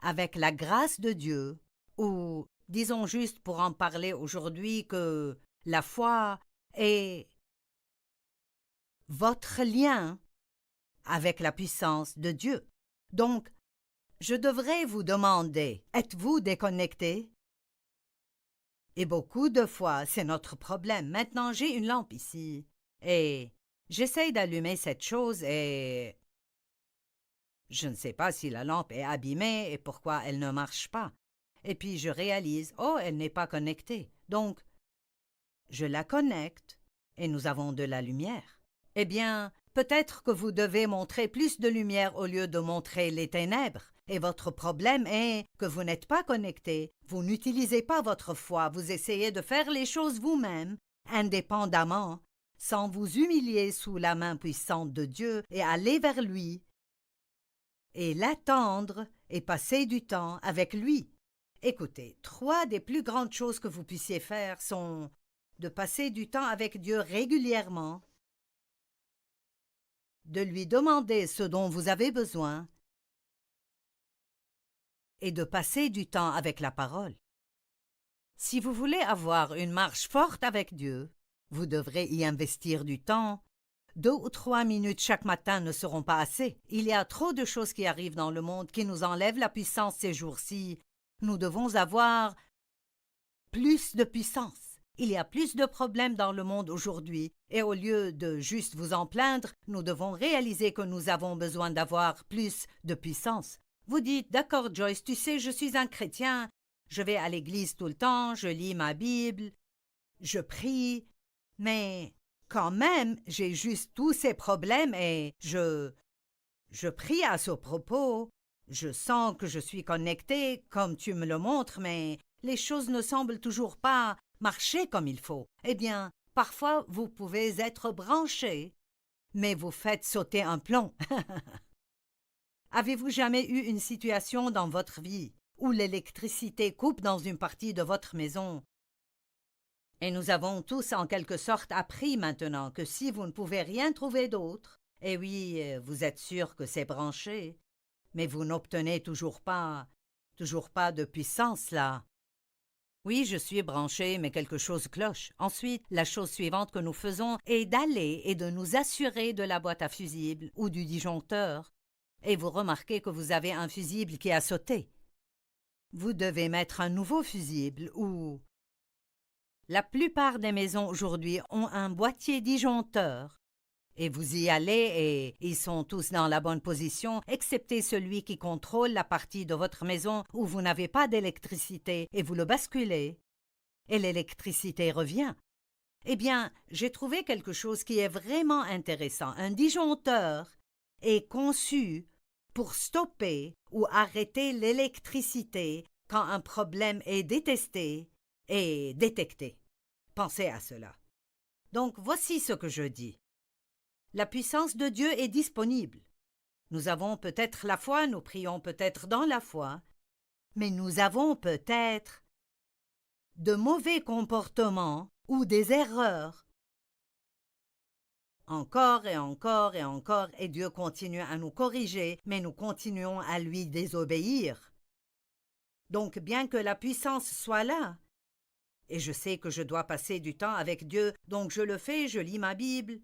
avec la grâce de Dieu, ou disons juste pour en parler aujourd'hui que la foi est votre lien avec la puissance de Dieu. Donc, je devrais vous demander, êtes-vous déconnecté? Et beaucoup de fois, c'est notre problème. Maintenant, j'ai une lampe ici, et j'essaye d'allumer cette chose et... je ne sais pas si la lampe est abîmée et pourquoi elle ne marche pas. Et puis je réalise, oh, elle n'est pas connectée. Donc, je la connecte et nous avons de la lumière. Eh bien, peut-être que vous devez montrer plus de lumière au lieu de montrer les ténèbres. Et votre problème est que vous n'êtes pas connecté, vous n'utilisez pas votre foi, vous essayez de faire les choses vous-même, indépendamment, sans vous humilier sous la main puissante de Dieu et aller vers lui, et l'attendre et passer du temps avec lui. Écoutez, 3 des plus grandes choses que vous puissiez faire sont de passer du temps avec Dieu régulièrement, de lui demander ce dont vous avez besoin et de passer du temps avec la parole. Si vous voulez avoir une marche forte avec Dieu, vous devrez y investir du temps. 2 ou 3 minutes chaque matin ne seront pas assez. Il y a trop de choses qui arrivent dans le monde qui nous enlèvent la puissance ces jours-ci. Nous devons avoir plus de puissance. Il y a plus de problèmes dans le monde aujourd'hui, et au lieu de juste vous en plaindre, nous devons réaliser que nous avons besoin d'avoir plus de puissance. Vous dites, d'accord Joyce, tu sais, je suis un chrétien, je vais à l'église tout le temps, je lis ma Bible, je prie, mais quand même, j'ai juste tous ces problèmes et je prie à ce propos. Je sens que je suis connecté, comme tu me le montres, mais les choses ne semblent toujours pas marcher comme il faut. Eh bien, parfois, vous pouvez être branché, mais vous faites sauter un plomb. Avez-vous jamais eu une situation dans votre vie ou l'électricité coupe dans une partie de votre maison. Et nous avons tous en quelque sorte appris maintenant que si vous ne pouvez rien trouver d'autre, et oui, vous êtes sûr que c'est branché, mais vous n'obtenez toujours pas de puissance là. Oui, je suis branché, mais quelque chose cloche. Ensuite, la chose suivante que nous faisons est d'aller et de nous assurer de la boîte à fusibles ou du disjoncteur. Et vous remarquez que vous avez un fusible qui a sauté. Vous devez mettre un nouveau fusible ou... La plupart des maisons aujourd'hui ont un boîtier disjoncteur. Et vous y allez et ils sont tous dans la bonne position, excepté celui qui contrôle la partie de votre maison où vous n'avez pas d'électricité et vous le basculez. Et l'électricité revient. Eh bien, j'ai trouvé quelque chose qui est vraiment intéressant. Un disjoncteur est conçu pour stopper ou arrêter l'électricité quand un problème est détecté et détecté. Pensez à cela. Donc, voici ce que je dis. La puissance de Dieu est disponible. Nous avons peut-être la foi, nous prions peut-être dans la foi, mais nous avons peut-être de mauvais comportements ou des erreurs. Encore et encore et encore, et Dieu continue à nous corriger, mais nous continuons à lui désobéir. Donc, bien que la puissance soit là, et je sais que je dois passer du temps avec Dieu, donc je le fais, je lis ma Bible.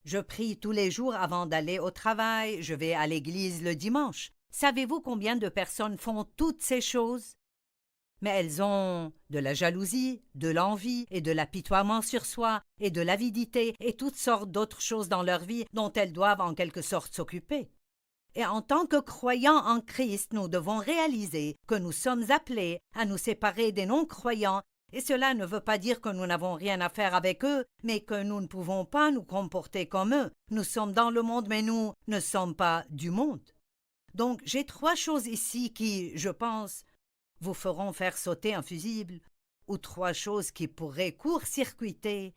Je prie tous les jours avant d'aller au travail, je vais à l'église le dimanche. Savez-vous combien de personnes font toutes ces choses? Mais elles ont de la jalousie, de l'envie et de l'apitoiement sur soi et de l'avidité et toutes sortes d'autres choses dans leur vie dont elles doivent en quelque sorte s'occuper. Et en tant que croyants en Christ, nous devons réaliser que nous sommes appelés à nous séparer des non-croyants. Et cela ne veut pas dire que nous n'avons rien à faire avec eux, mais que nous ne pouvons pas nous comporter comme eux. Nous sommes dans le monde, mais nous ne sommes pas du monde. Donc, j'ai 3 choses ici qui, je pense, vous feront faire sauter un fusible, ou 3 choses qui pourraient court-circuiter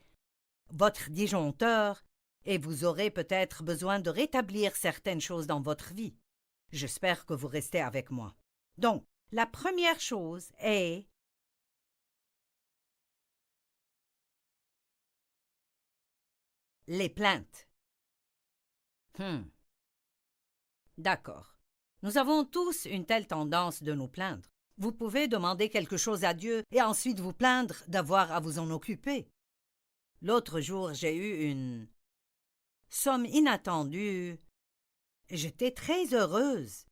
votre disjoncteur, et vous aurez peut-être besoin de rétablir certaines choses dans votre vie. J'espère que vous restez avec moi. Donc, la première chose est... les plaintes. D'accord. Nous avons tous une telle tendance de nous plaindre. Vous pouvez demander quelque chose à Dieu et ensuite vous plaindre d'avoir à vous en occuper. L'autre jour, j'ai eu une somme inattendue. J'étais très heureuse.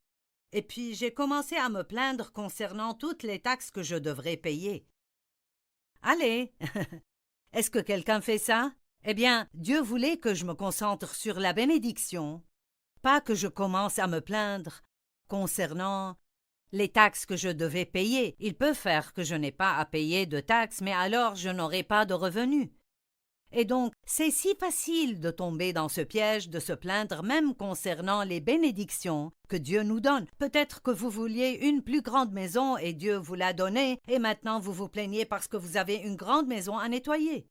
Et puis j'ai commencé à me plaindre concernant toutes les taxes que je devrais payer. Allez, est-ce que quelqu'un fait ça? Eh bien, Dieu voulait que je me concentre sur la bénédiction, pas que je commence à me plaindre concernant les taxes que je devais payer. Il peut faire que je n'ai pas à payer de taxes, mais alors je n'aurai pas de revenus. Et donc, c'est si facile de tomber dans ce piège de se plaindre même concernant les bénédictions que Dieu nous donne. Peut-être que vous vouliez une plus grande maison et Dieu vous l'a donnée, et maintenant vous vous plaignez parce que vous avez une grande maison à nettoyer.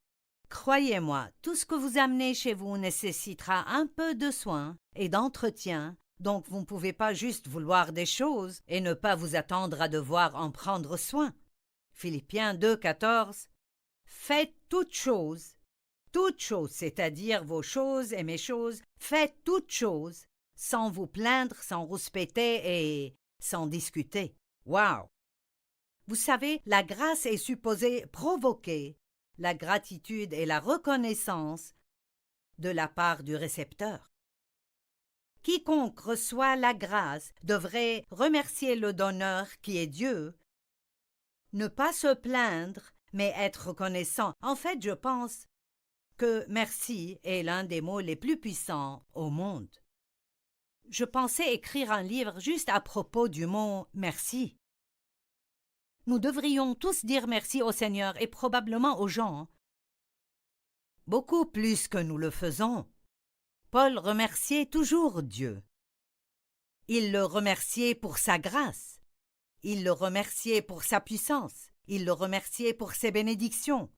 Croyez-moi, tout ce que vous amenez chez vous nécessitera un peu de soin et d'entretien, donc vous ne pouvez pas juste vouloir des choses et ne pas vous attendre à devoir en prendre soin. Philippiens 2,14 Faites toutes choses, c'est-à-dire vos choses et mes choses, faites toutes choses, sans vous plaindre, sans rouspéter et sans discuter. Wow! Vous savez, la grâce est supposée provoquer la gratitude et la reconnaissance de la part du récepteur. Quiconque reçoit la grâce devrait remercier le donneur qui est Dieu, ne pas se plaindre, mais être reconnaissant. En fait, je pense que merci est l'un des mots les plus puissants au monde. Je pensais écrire un livre juste à propos du mot merci. Nous devrions tous dire merci au Seigneur et probablement aux gens. Beaucoup plus que nous le faisons. Paul remerciait toujours Dieu. Il le remerciait pour sa grâce. Il le remerciait pour sa puissance. Il le remerciait pour ses bénédictions.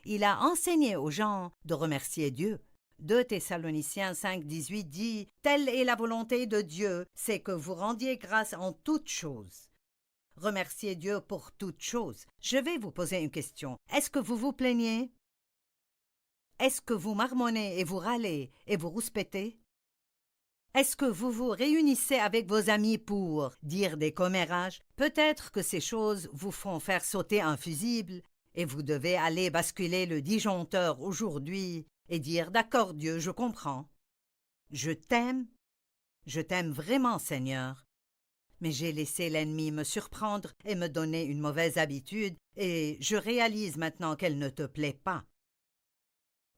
Il a enseigné aux gens de remercier Dieu. 2 Thessaloniciens 5, 18 dit « Telle est la volonté de Dieu, c'est que vous rendiez grâce en toutes choses. » remerciez Dieu pour toutes choses. Je vais vous poser une question. Est-ce que vous vous plaignez? Est-ce que vous marmonnez et vous râlez et vous rouspétez? Est-ce que vous vous réunissez avec vos amis pour dire des commérages? Peut-être que ces choses vous font faire sauter un fusible et vous devez aller basculer le disjoncteur aujourd'hui et dire « D'accord Dieu, je comprends. Je t'aime vraiment Seigneur. Mais j'ai laissé l'ennemi me surprendre et me donner une mauvaise habitude et je réalise maintenant qu'elle ne te plaît pas.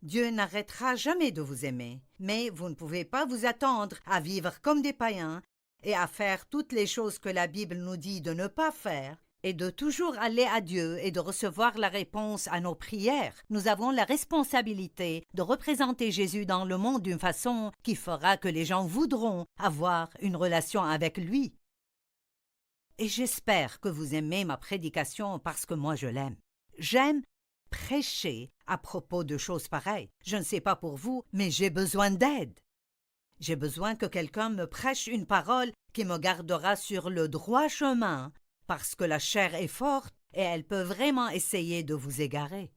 Dieu n'arrêtera jamais de vous aimer, mais vous ne pouvez pas vous attendre à vivre comme des païens et à faire toutes les choses que la Bible nous dit de ne pas faire et de toujours aller à Dieu et de recevoir la réponse à nos prières. Nous avons la responsabilité de représenter Jésus dans le monde d'une façon qui fera que les gens voudront avoir une relation avec lui. Et j'espère que vous aimez ma prédication parce que moi je l'aime. J'aime prêcher à propos de choses pareilles. Je ne sais pas pour vous, mais j'ai besoin d'aide. J'ai besoin que quelqu'un me prêche une parole qui me gardera sur le droit chemin, parce que la chair est forte et elle peut vraiment essayer de vous égarer.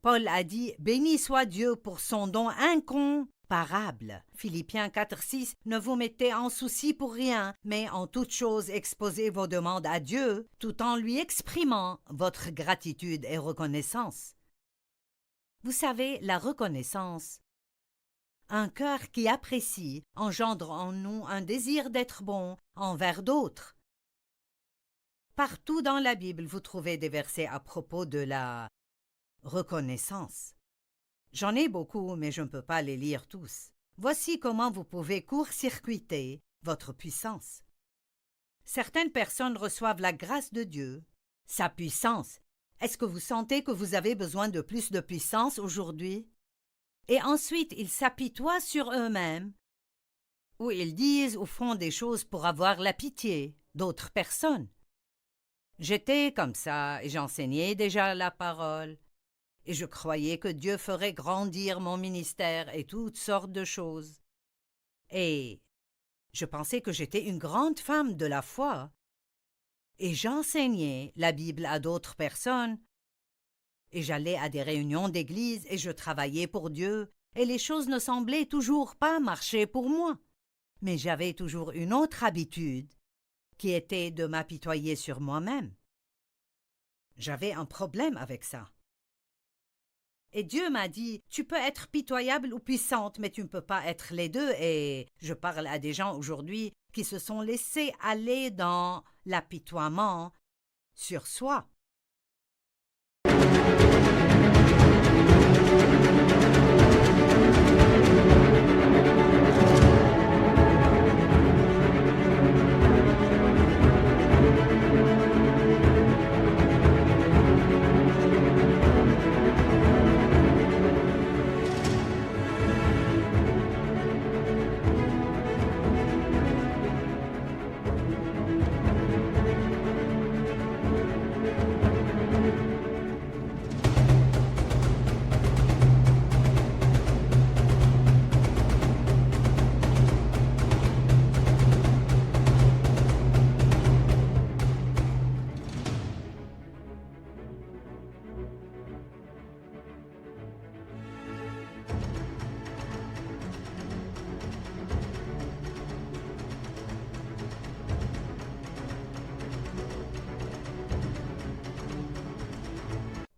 Paul a dit « Béni soit Dieu pour son don incomparable ». Philippiens 4,6 « Ne vous mettez en souci pour rien, mais en toute chose exposez vos demandes à Dieu, tout en lui exprimant votre gratitude et reconnaissance. » Vous savez, la reconnaissance. Un cœur qui apprécie engendre en nous un désir d'être bon envers d'autres. Partout dans la Bible, vous trouvez des versets à propos de la reconnaissance. J'en ai beaucoup, mais je ne peux pas les lire tous. Voici comment vous pouvez court-circuiter votre puissance. Certaines personnes reçoivent la grâce de Dieu, sa puissance. Est-ce que vous sentez que vous avez besoin de plus de puissance aujourd'hui? Et ensuite, ils s'apitoient sur eux-mêmes, ou ils disent ou font des choses pour avoir la pitié d'autres personnes. J'étais comme ça et j'enseignais déjà la parole. Et je croyais que Dieu ferait grandir mon ministère et toutes sortes de choses. Et je pensais que j'étais une grande femme de la foi. Et j'enseignais la Bible à d'autres personnes. Et j'allais à des réunions d'église et je travaillais pour Dieu. Et les choses ne semblaient toujours pas marcher pour moi. Mais j'avais toujours une autre habitude, qui était de m'apitoyer sur moi-même. J'avais un problème avec ça. Et Dieu m'a dit, tu peux être pitoyable ou puissante, mais tu ne peux pas être les deux. Et je parle à des gens aujourd'hui qui se sont laissés aller dans l'apitoiement sur soi.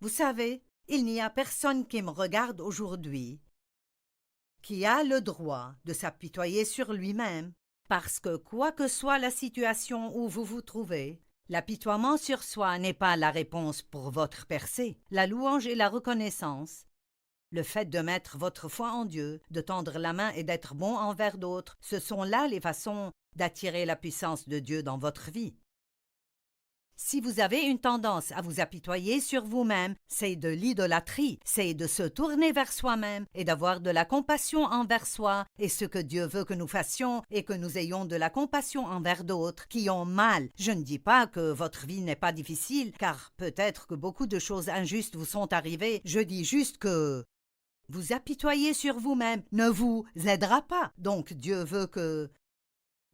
Vous savez, il n'y a personne qui me regarde aujourd'hui qui a le droit de s'apitoyer sur lui-même, parce que quoi que soit la situation où vous vous trouvez, l'apitoiement sur soi n'est pas la réponse pour votre percée. La louange et la reconnaissance, le fait de mettre votre foi en Dieu, de tendre la main et d'être bon envers d'autres, ce sont là les façons d'attirer la puissance de Dieu dans votre vie. Si vous avez une tendance à vous apitoyer sur vous-même, c'est de l'idolâtrie, c'est de se tourner vers soi-même et d'avoir de la compassion envers soi et ce que Dieu veut que nous fassions et que nous ayons de la compassion envers d'autres qui ont mal. Je ne dis pas que votre vie n'est pas difficile, car peut-être que beaucoup de choses injustes vous sont arrivées. Je dis juste que vous apitoyer sur vous-même ne vous aidera pas. Donc Dieu veut que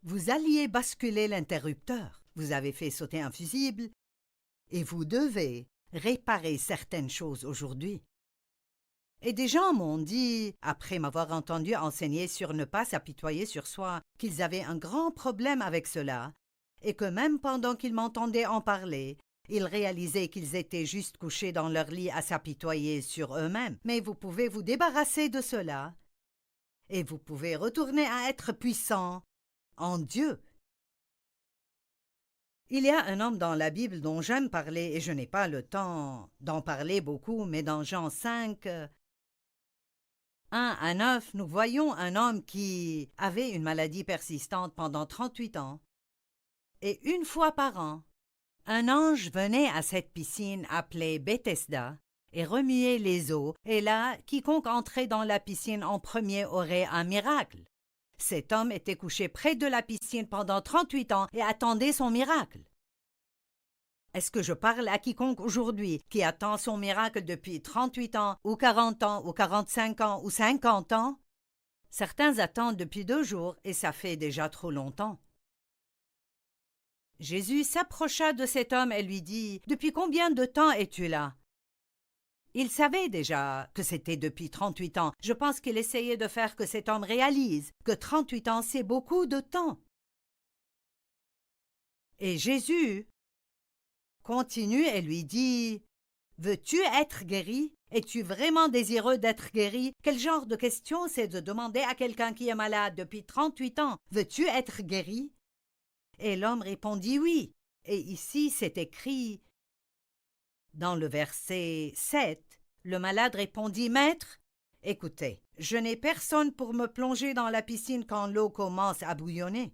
Vous alliez basculer l'interrupteur. Vous avez fait sauter un fusible et vous devez réparer certaines choses aujourd'hui. Et des gens m'ont dit, après m'avoir entendu enseigner sur ne pas s'apitoyer sur soi, qu'ils avaient un grand problème avec cela, et que même pendant qu'ils m'entendaient en parler, ils réalisaient qu'ils étaient juste couchés dans leur lit à s'apitoyer sur eux-mêmes. Mais vous pouvez vous débarrasser de cela, et vous pouvez retourner à être puissant en Dieu. Il y a un homme dans la Bible dont j'aime parler, et je n'ai pas le temps d'en parler beaucoup, mais dans Jean 5, 1 à 9, nous voyons un homme qui avait une maladie persistante pendant 38 ans. Et une fois par an, un ange venait à cette piscine appelée Bethesda et remuait les eaux, et là, quiconque entrait dans la piscine en premier aurait un miracle. Cet homme était couché près de la piscine pendant 38 ans et attendait son miracle. Est-ce que je parle à quiconque aujourd'hui qui attend son miracle depuis 38 ans, ou 40 ans, ou 45 ans, ou 50 ans? Certains attendent depuis 2 jours et ça fait déjà trop longtemps. Jésus s'approcha de cet homme et lui dit « Depuis combien de temps es-tu là ?» Il savait déjà que c'était depuis 38 ans. Je pense qu'il essayait de faire que cet homme réalise que 38 ans, c'est beaucoup de temps. Et Jésus continue et lui dit « Veux-tu être guéri? Es-tu vraiment désireux d'être guéri? » Quel genre de question c'est de demander à quelqu'un qui est malade depuis 38 ans « Veux-tu être guéri? » Et l'homme répondit « Oui. » Et ici c'est écrit dans le verset 7, le malade répondit « Maître, écoutez, je n'ai personne pour me plonger dans la piscine quand l'eau commence à bouillonner.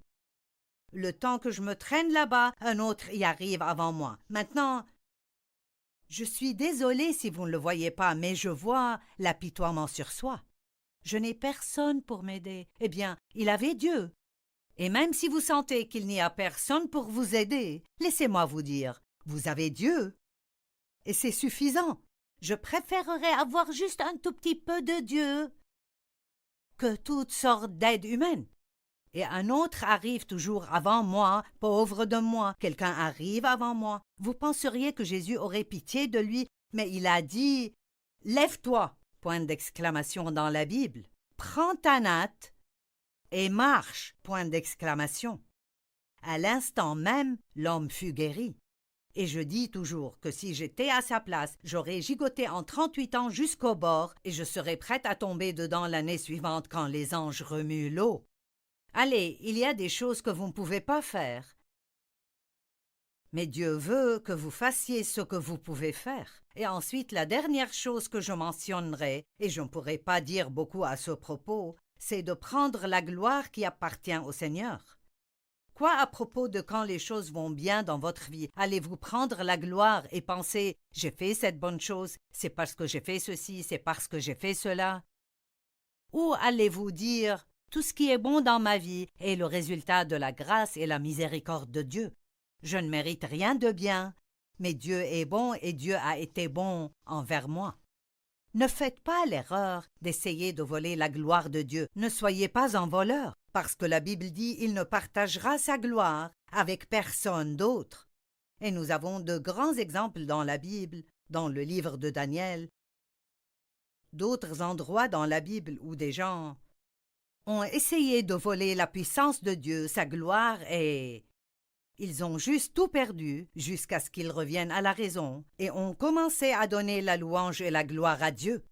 Le temps que je me traîne là-bas, un autre y arrive avant moi. Maintenant, je suis désolé si vous ne le voyez pas, mais je vois l'apitoiement sur soi. Je n'ai personne pour m'aider. Eh bien, il avait Dieu. Et même si vous sentez qu'il n'y a personne pour vous aider, laissez-moi vous dire, vous avez Dieu. Et c'est suffisant. Je préférerais avoir juste un tout petit peu de Dieu que toutes sortes d'aides humaines. Et un autre arrive toujours avant moi, pauvre de moi. Quelqu'un arrive avant moi. Vous penseriez que Jésus aurait pitié de lui, mais il a dit « Lève-toi » point d'exclamation dans la Bible. « Prends ta natte et marche » point d'exclamation. À l'instant même, l'homme fut guéri. Et je dis toujours que si j'étais à sa place, j'aurais gigoté en 38 ans jusqu'au bord et je serais prête à tomber dedans l'année suivante quand les anges remuent l'eau. Allez, il y a des choses que vous ne pouvez pas faire. Mais Dieu veut que vous fassiez ce que vous pouvez faire. Et ensuite, la dernière chose que je mentionnerai, et je ne pourrai pas dire beaucoup à ce propos, c'est de prendre la gloire qui appartient au Seigneur. Quoi à propos de quand les choses vont bien dans votre vie? Allez-vous prendre la gloire et penser « J'ai fait cette bonne chose, c'est parce que j'ai fait ceci, c'est parce que j'ai fait cela » Ou allez-vous dire « Tout ce qui est bon dans ma vie est le résultat de la grâce et la miséricorde de Dieu. Je ne mérite rien de bien, mais Dieu est bon et Dieu a été bon envers moi. » Ne faites pas l'erreur d'essayer de voler la gloire de Dieu. Ne soyez pas un voleur, parce que la Bible dit « Il ne partagera sa gloire avec personne d'autre. » Et nous avons de grands exemples dans la Bible, dans le livre de Daniel, d'autres endroits dans la Bible où des gens ont essayé de voler la puissance de Dieu, sa gloire, et ils ont juste tout perdu jusqu'à ce qu'ils reviennent à la raison et ont commencé à donner la louange et la gloire à Dieu.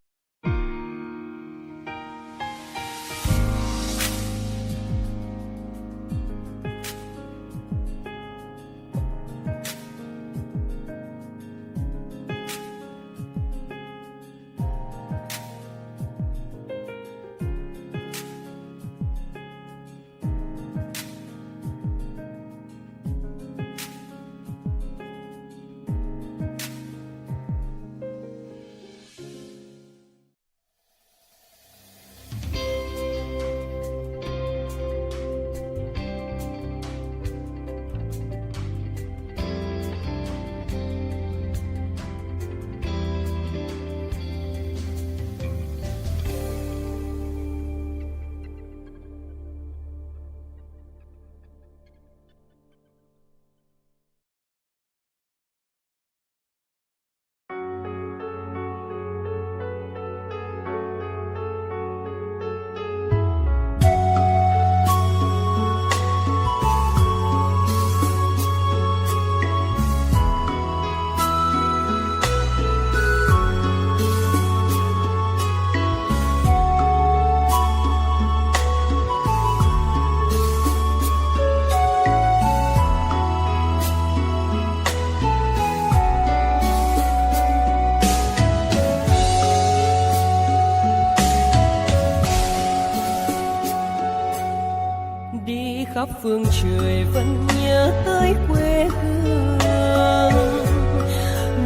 khắp phương trời vẫn nhớ tới quê hương.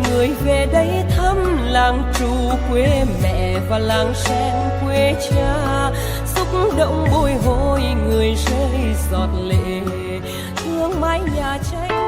Người về đây thăm làng Trù quê mẹ và làng Sen quê cha, xúc động bồi hồi người rơi giọt lệ, thương mái nhà tranh.